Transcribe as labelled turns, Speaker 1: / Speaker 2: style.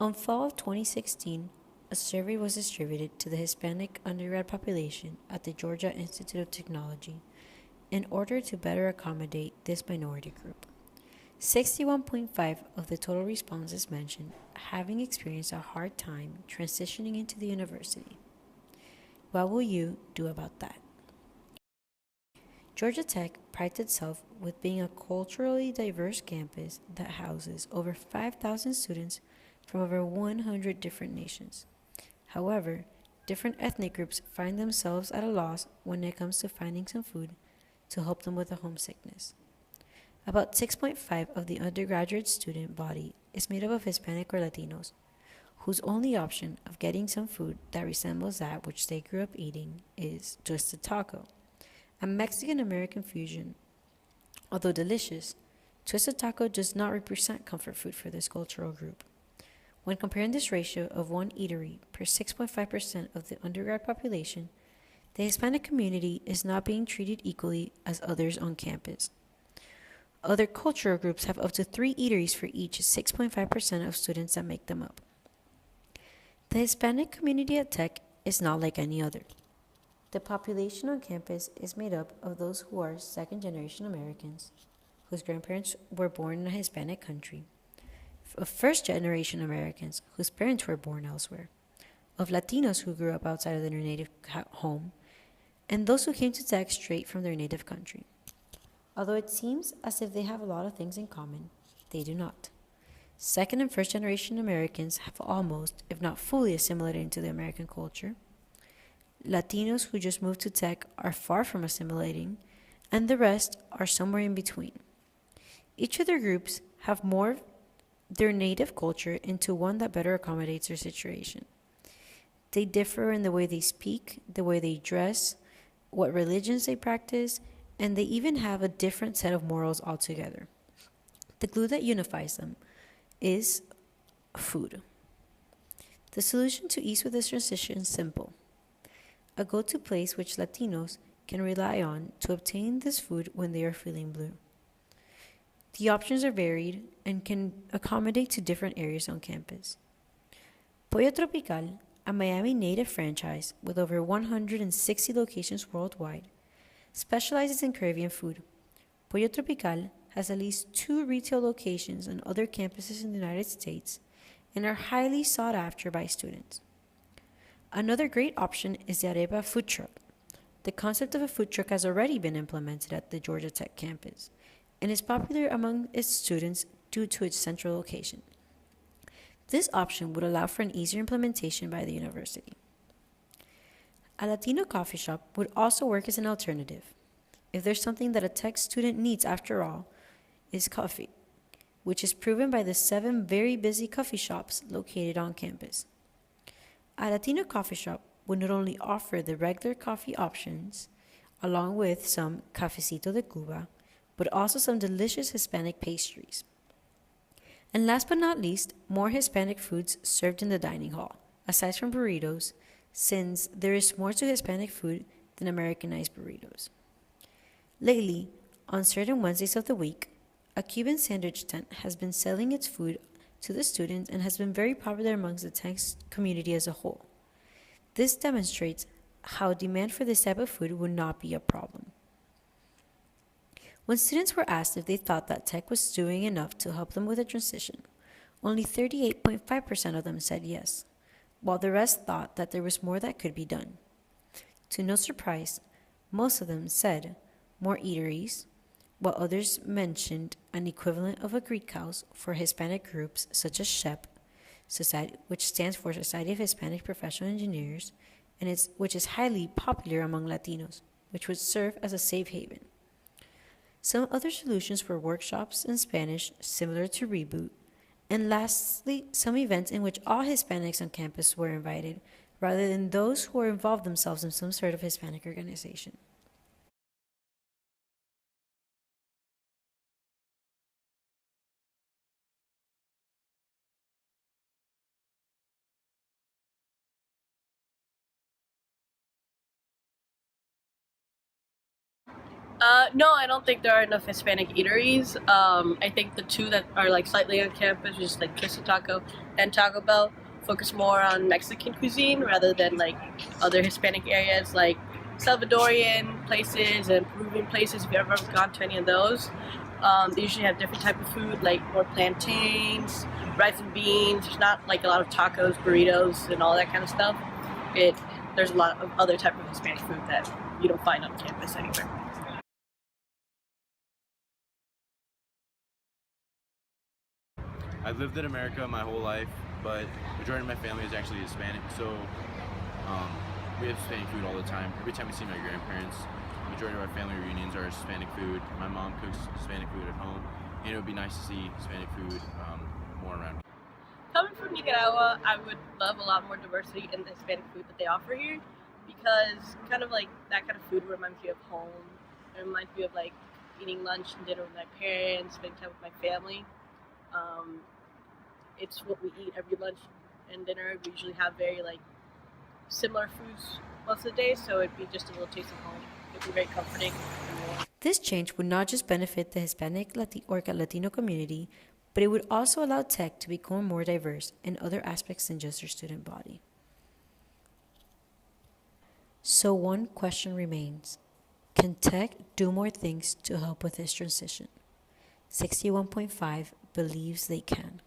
Speaker 1: On fall of 2016, a survey was distributed to the Hispanic undergrad population at the Georgia Institute of Technology in order to better accommodate this minority group. 61.5% of the total responses mentioned having experienced a hard time transitioning into the university. What will you do about that? Georgia Tech prides itself with being a culturally diverse campus that houses over 5,000 students from over 100 different nations. However, different ethnic groups find themselves at a loss when it comes to finding some food to help them with the homesickness. About 6.5% of the undergraduate student body is made up of Hispanic or Latinos, whose only option of getting some food that resembles that which they grew up eating is just a taco, a Mexican-American fusion. Although delicious, twisted taco does not represent comfort food for this cultural group. When comparing this ratio of one eatery per 6.5% of the undergrad population, the Hispanic community is not being treated equally as others on campus. Other cultural groups have up to 3 eateries for each 6.5% of students that make them up. The Hispanic community at Tech is not like any other. The population on campus is made up of those who are second-generation Americans, whose grandparents were born in a Hispanic country, of first-generation Americans whose parents were born elsewhere, of Latinos who grew up outside of their native home, and those who came to Tech straight from their native country. Although it seems as if they have a lot of things in common, they do not. Second and first-generation Americans have almost, if not fully, assimilated into the American culture. Latinos who just moved to Tech are far from assimilating, and the rest are somewhere in between. Each of their groups have morphed their native culture into one that better accommodates their situation. They differ in the way they speak, the way they dress, what religions they practice, and they even have a different set of morals altogether. The glue that unifies them is food. The solution to ease with this transition is simple. A go-to place which Latinos can rely on to obtain this food when they are feeling blue. The options are varied and can accommodate to different areas on campus. Pollo Tropical, a Miami native franchise with over 160 locations worldwide, specializes in Caribbean food. Pollo Tropical has at least 2 retail locations on other campuses in the United States and are highly sought after by students. Another great option is the arepa food truck. The concept of a food truck has already been implemented at the Georgia Tech campus and is popular among its students due to its central location. This option would allow for an easier implementation by the university. A Latino coffee shop would also work as an alternative. If there's something that a Tech student needs after all, is coffee, which is proven by the 7 very busy coffee shops located on campus. A Latino coffee shop would not only offer the regular coffee options, along with some cafecito de Cuba, but also some delicious Hispanic pastries. And last but not least, more Hispanic foods served in the dining hall, aside from burritos, since there is more to Hispanic food than Americanized burritos. Lately, on certain Wednesdays of the week, a Cuban sandwich tent has been selling its food to the students and has been very popular amongst the Tech community as a whole. This demonstrates how demand for this type of food would not be a problem. When students were asked if they thought that Tech was doing enough to help them with the transition, only 38.5% of them said yes, while the rest thought that there was more that could be done. To no surprise, most of them said more eateries, while others mentioned an equivalent of a Greek house for Hispanic groups such as SHEP, which stands for Society of Hispanic Professional Engineers, and which is highly popular among Latinos, which would serve as a safe haven. Some other solutions were workshops in Spanish similar to Reboot, and lastly, some events in which all Hispanics on campus were invited, rather than those who involved themselves in some sort of Hispanic organization.
Speaker 2: No, I don't think there are enough Hispanic eateries. I think the two that are like slightly on campus, just like Queso Taco and Taco Bell, focus more on Mexican cuisine rather than like other Hispanic areas like Salvadorian places and Peruvian places. If you've ever gone to any of those, they usually have different type of food, like more plantains, rice and beans. There's not like a lot of tacos, burritos, and all that kind of stuff. It There's a lot of other type of Hispanic food that you don't find on campus anywhere.
Speaker 3: I've lived in America my whole life, but majority of my family is actually Hispanic, so um, we have Hispanic food all the time. Every time we see my grandparents, majority of our family reunions are Hispanic food. My mom cooks Hispanic food at home, and it would be nice to see Hispanic food more around.
Speaker 2: Coming from Nicaragua, I would love a lot more diversity in the Hispanic food that they offer here, because kind of like that kind of food reminds me of home. It reminds me of like eating lunch and dinner with my parents, spending time with my family. Um, it's what we eat every lunch and dinner. We usually have very like similar foods most of the day, so it'd be just a little taste of home. It'd be very comforting and warm.
Speaker 1: This change would not just benefit the Hispanic or Latino community, but it would also allow tech to become more diverse in other aspects than just their student body. So one question remains. Can tech do more things to help with this transition? 61.5 believes they can.